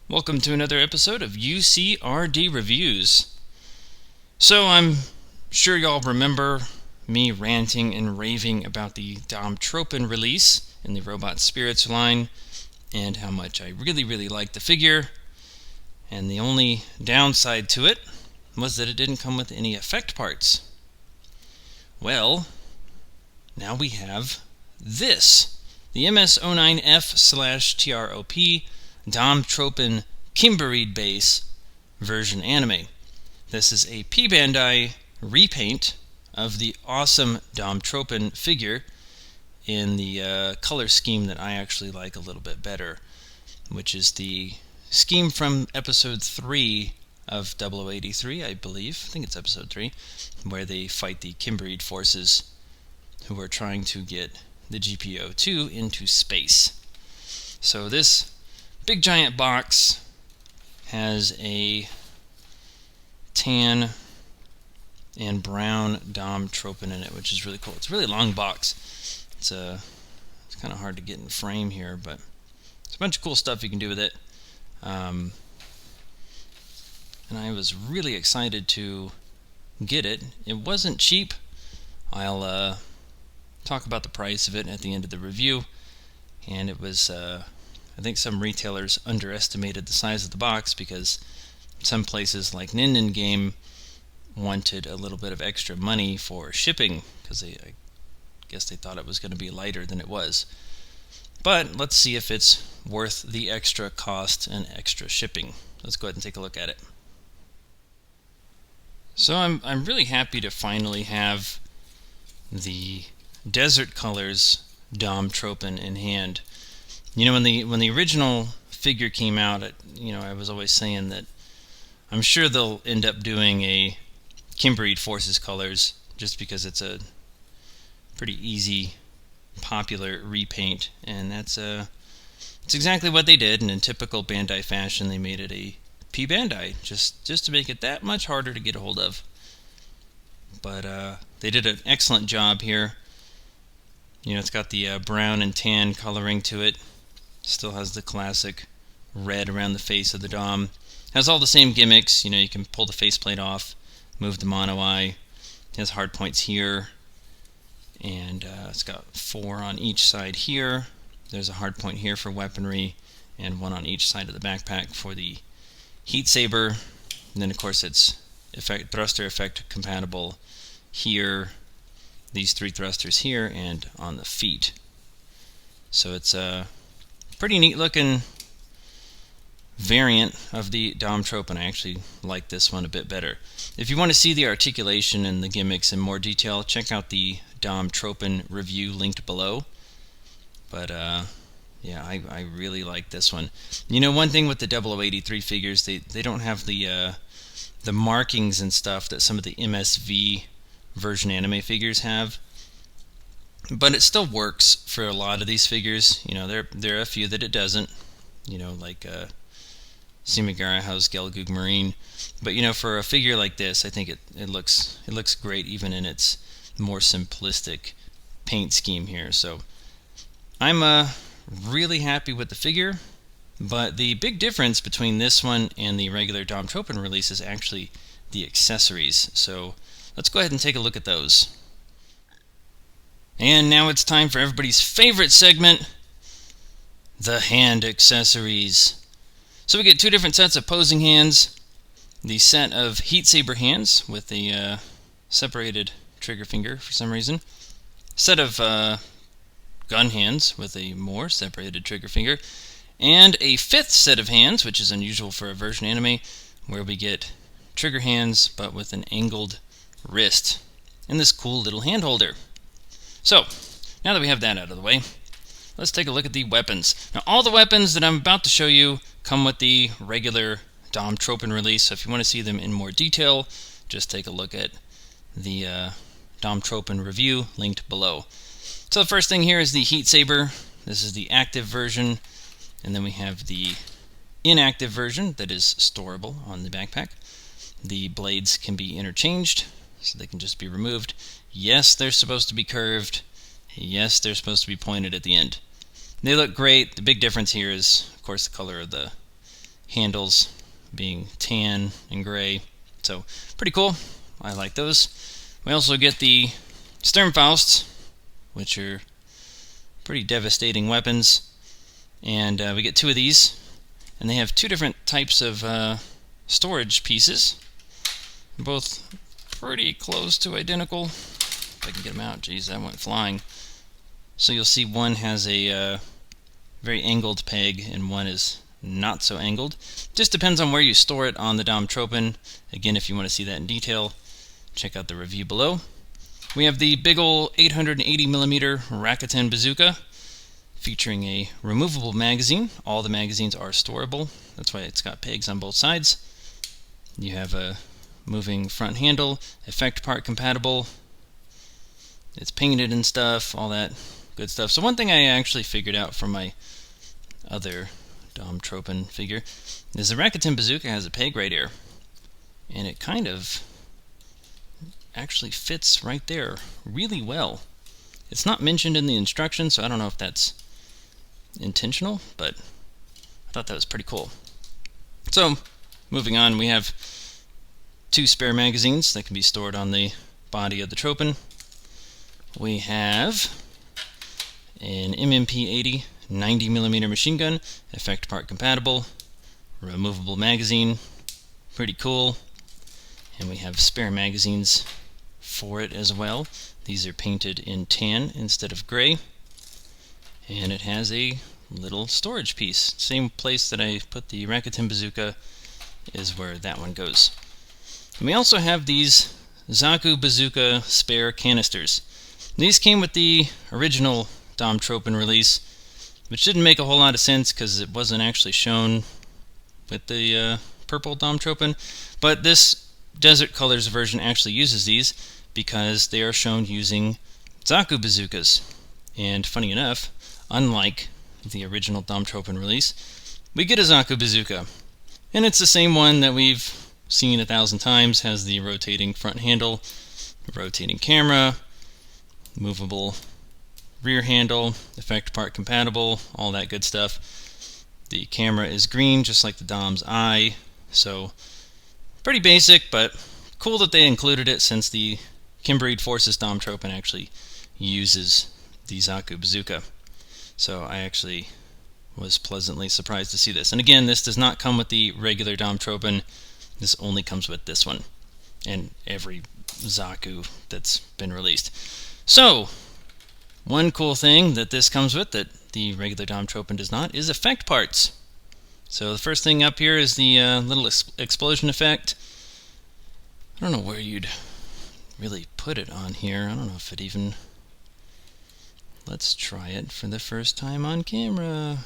Welcome to another episode of UCRD Reviews. So I'm sure y'all remember me ranting and raving about the Tropen release in the Robot Spirits line and how much I really liked the figure. And the only downside to it was that it didn't come with any effect parts. Well, now we have this. The MS-09F/TROP Tropen Kimbareid Base version anime. This is a P-Bandai repaint of the awesome Tropen figure in the color scheme that I actually like a little bit better, which is the scheme from episode 3 of 0083, I believe. I think it's episode 3, where they fight the Kimbareid forces who are trying to get the GPO-2 into space. So this big giant box has a tan and brown Tropen in it, which is really cool. It's a really long box. It's kind of hard to get in frame here, but it's a bunch of cool stuff you can do with it. And I was really excited to get it. It wasn't cheap. I'll talk about the price of it at the end of the review. And it was, I think some retailers underestimated the size of the box because some places like Ninden Game wanted a little bit of extra money for shipping because I guess they thought it was going to be lighter than it was. But let's see if it's worth the extra cost and extra shipping. Let's go ahead and take a look at it. So I'm really happy to finally have the Desert Colors Tropen in hand. You know, when the original figure came out, I was always saying that I'm sure they'll end up doing a Kimbareid Forces colors just because it's a pretty easy, popular repaint, and it's exactly what they did. And in typical Bandai fashion, they made it a P-Bandai just to make it that much harder to get a hold of. But they did an excellent job here. You know, it's got the brown and tan coloring to it. Still has the classic red around the face of the Dom. Has all the same gimmicks. You know, you can pull the faceplate off, move the mono eye. It has hard points here, and it's got 4 on each side here. There's a hard point here for weaponry, and 1 on each side of the backpack for the heat saber. And then, of course, it's thruster effect compatible here. These 3 thrusters here and on the feet. So it's a pretty neat looking variant of the Tropen. I actually like this one a bit better. If you want to see the articulation and the gimmicks in more detail, check out the Tropen review linked below. But yeah, I really like this one. You know, one thing with the 0083 figures, they don't have the markings and stuff that some of the MSV version anime figures have, but it still works for a lot of these figures. You know, there are a few that it doesn't, you know, like Simigara House Gelgoog Marine, but you know, for a figure like this, I think it looks great even in its more simplistic paint scheme here. So I'm really happy with the figure. But the big difference between this one and the regular Tropen release is actually the accessories. So let's go ahead and take a look at those. And now it's time for everybody's favorite segment, the hand accessories. So we get 2 different sets of posing hands, the set of heat saber hands with a separated trigger finger for some reason, set of gun hands with a more separated trigger finger, and a 5th set of hands, which is unusual for a version anime, where we get trigger hands but with an angled wrist and this cool little hand holder. So now that we have that out of the way, let's take a look at the weapons. Now, all the weapons that I'm about to show you come with the regular Tropen release, so if you want to see them in more detail, just take a look at the Tropen review linked below. So the first thing here is the heat saber. This is the active version, and then we have the inactive version that is storable on the backpack. The blades can be interchanged, so they can just be removed. Yes, they're supposed to be curved. Yes, they're supposed to be pointed at the end. They look great. The big difference here is, of course, the color of the handles being tan and gray. So pretty cool. I like those. We also get the Sturmfausts, which are pretty devastating weapons. And we get 2 of these. And they have 2 different types of storage pieces. Both pretty close to identical. If I can get them out. Geez, that went flying. So you'll see one has a very angled peg and one is not so angled. Just depends on where you store it on the Dom Tropen. Again, if you want to see that in detail, check out the review below. We have the big ol' 880mm Rakuten bazooka, featuring a removable magazine. All the magazines are storable. That's why it's got pegs on both sides. You have a moving front handle, effect part compatible. It's painted and stuff, all that good stuff. So one thing I actually figured out from my other Dom Tropen figure is the Rakuten bazooka has a peg right here, and it kind of actually fits right there really well. It's not mentioned in the instructions, so I don't know if that's intentional, but I thought that was pretty cool. So moving on, we have 2 spare magazines that can be stored on the body of the Tropen. We have an MMP-80 90mm machine gun, effect part compatible, removable magazine, pretty cool. And we have spare magazines for it as well. These are painted in tan instead of gray. And it has a little storage piece. Same place that I put the Rakuten bazooka is where that one goes. And we also have these Zaku bazooka spare canisters. These came with the original Dom Tropen release, which didn't make a whole lot of sense because it wasn't actually shown with the purple Dom Tropen. But this Desert Colors version actually uses these because they are shown using Zaku bazookas. And funny enough, unlike the original Dom Tropen release, we get a Zaku bazooka. And it's the same one that we've seen 1,000 times. Has the rotating front handle, rotating camera, movable rear handle, effect part compatible, all that good stuff. The camera is green, just like the Dom's eye. So pretty basic, but cool that they included it, since the Kimbareid Forces Dom Tropen actually uses the Zaku bazooka. So I actually was pleasantly surprised to see this. And again, this does not come with the regular Dom Tropen. This only comes with this one and every Zaku that's been released. So one cool thing that this comes with that the regular Dom Tropen does not is effect parts. So the first thing up here is the little explosion effect. I don't know where you'd really put it on here. I don't know if it even... Let's try it for the first time on camera.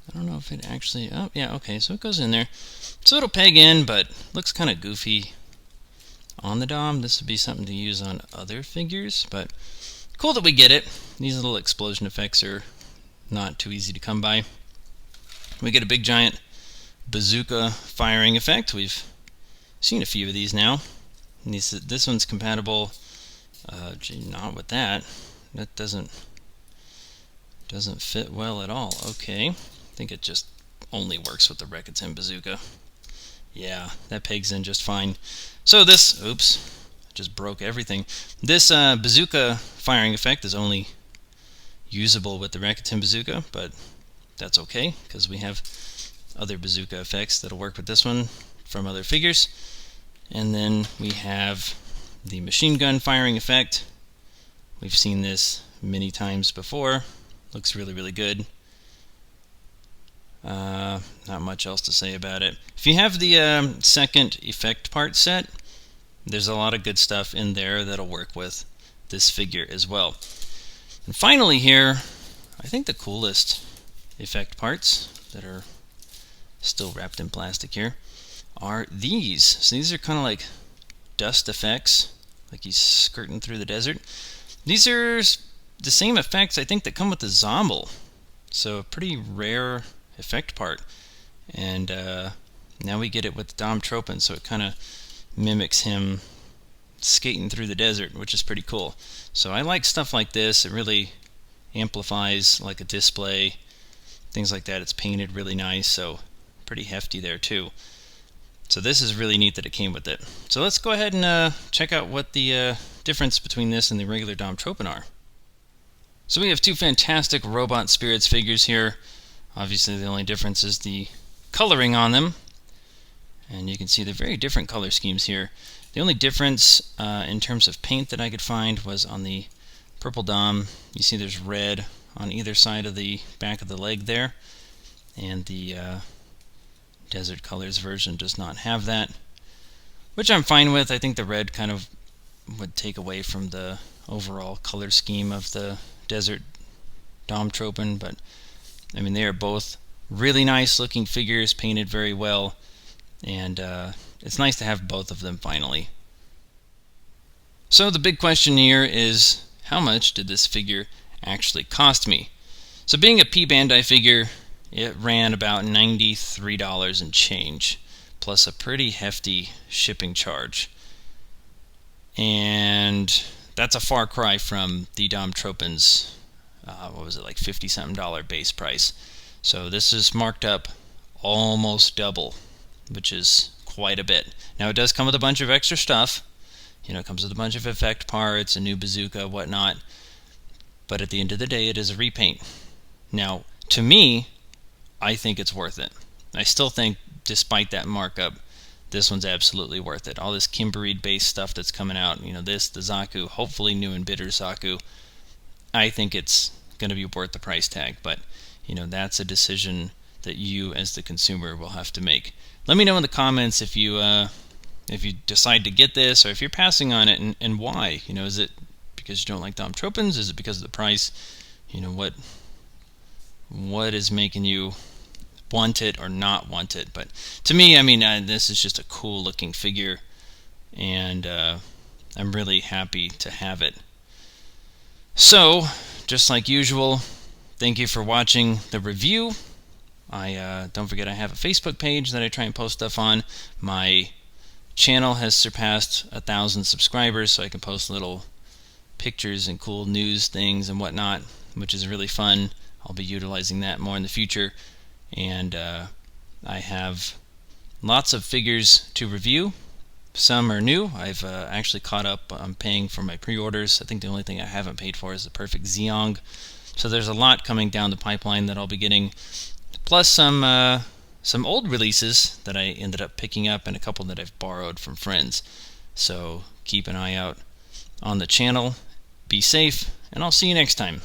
I don't know if it actually... Oh, yeah, okay, so it goes in there. So it'll peg in, but looks kind of goofy on the Dom. This would be something to use on other figures, but cool that we get it. These little explosion effects are not too easy to come by. We get a big giant bazooka firing effect. We've seen a few of these now. And this one's compatible. Gee, not with that. That doesn't fit well at all. Okay, I think it just only works with the Rakuten bazooka. Yeah, that pegs in just fine. So this, oops, just broke everything. This bazooka firing effect is only usable with the Rakuten bazooka, but that's okay because we have other bazooka effects that'll work with this one from other figures. And then we have the machine gun firing effect. We've seen this many times before. Looks really, really good. Not much else to say about it. If you have the second effect part set, there's a lot of good stuff in there that'll work with this figure as well. And finally here, I think the coolest effect parts that are still wrapped in plastic here are these. So these are kind of like dust effects, like he's skirting through the desert. These are the same effects I think that come with the Zombel, so a pretty rare effect part. And now we get it with Dom Tropen, so it kind of mimics him skating through the desert, which is pretty cool. So I like stuff like this. It really amplifies like a display, things like that. It's painted really nice, so pretty hefty there too. So this is really neat that it came with it. So let's go ahead and check out what the difference between this and the regular Dom Tropen are. So we have two fantastic Robot Spirits figures here. Obviously the only difference is the coloring on them. And you can see they're very different color schemes here. The only difference in terms of paint that I could find was on the purple Dom. You see there's red on either side of the back of the leg there. And the Desert Colors version does not have that, which I'm fine with. I think the red kind of would take away from the overall color scheme of the Desert Dom Tropen, but I mean they are both really nice looking figures, painted very well, and it's nice to have both of them finally. So the big question here is, how much did this figure actually cost me? So being a P-Bandai figure, it ran about $93 and change, plus a pretty hefty shipping charge. And that's a far cry from the Dom Tropen's, what was it, like $50-something base price. So this is marked up almost double, which is quite a bit. Now it does come with a bunch of extra stuff. You know, it comes with a bunch of effect parts, a new bazooka, whatnot. But at the end of the day, it is a repaint. Now, to me, I think it's worth it. I still think, despite that markup, this one's absolutely worth it. All this Kimbareid Base stuff that's coming out, you know, this, the Zaku, hopefully new and bitter Zaku, I think it's going to be worth the price tag. But, you know, that's a decision that you as the consumer will have to make. Let me know in the comments if you decide to get this, or if you're passing on it, and why. You know, is it because you don't like Dom Tropens? Is it because of the price? You know, what is making you want it or not want it? But to me, I mean, this is just a cool looking figure, and I'm really happy to have it. So, just like usual, thank you for watching the review. Don't forget I have a Facebook page that I try and post stuff on. My channel has surpassed 1,000 subscribers, so I can post little pictures and cool news things and whatnot, which is really fun. I'll be utilizing that more in the future. And I have lots of figures to review. Some are new. I've actually caught up. I'm paying for my pre-orders. I think the only thing I haven't paid for is the Perfect Zeong. So there's a lot coming down the pipeline that I'll be getting, plus some old releases that I ended up picking up, and a couple that I've borrowed from friends. So keep an eye out on the channel. Be safe, and I'll see you next time.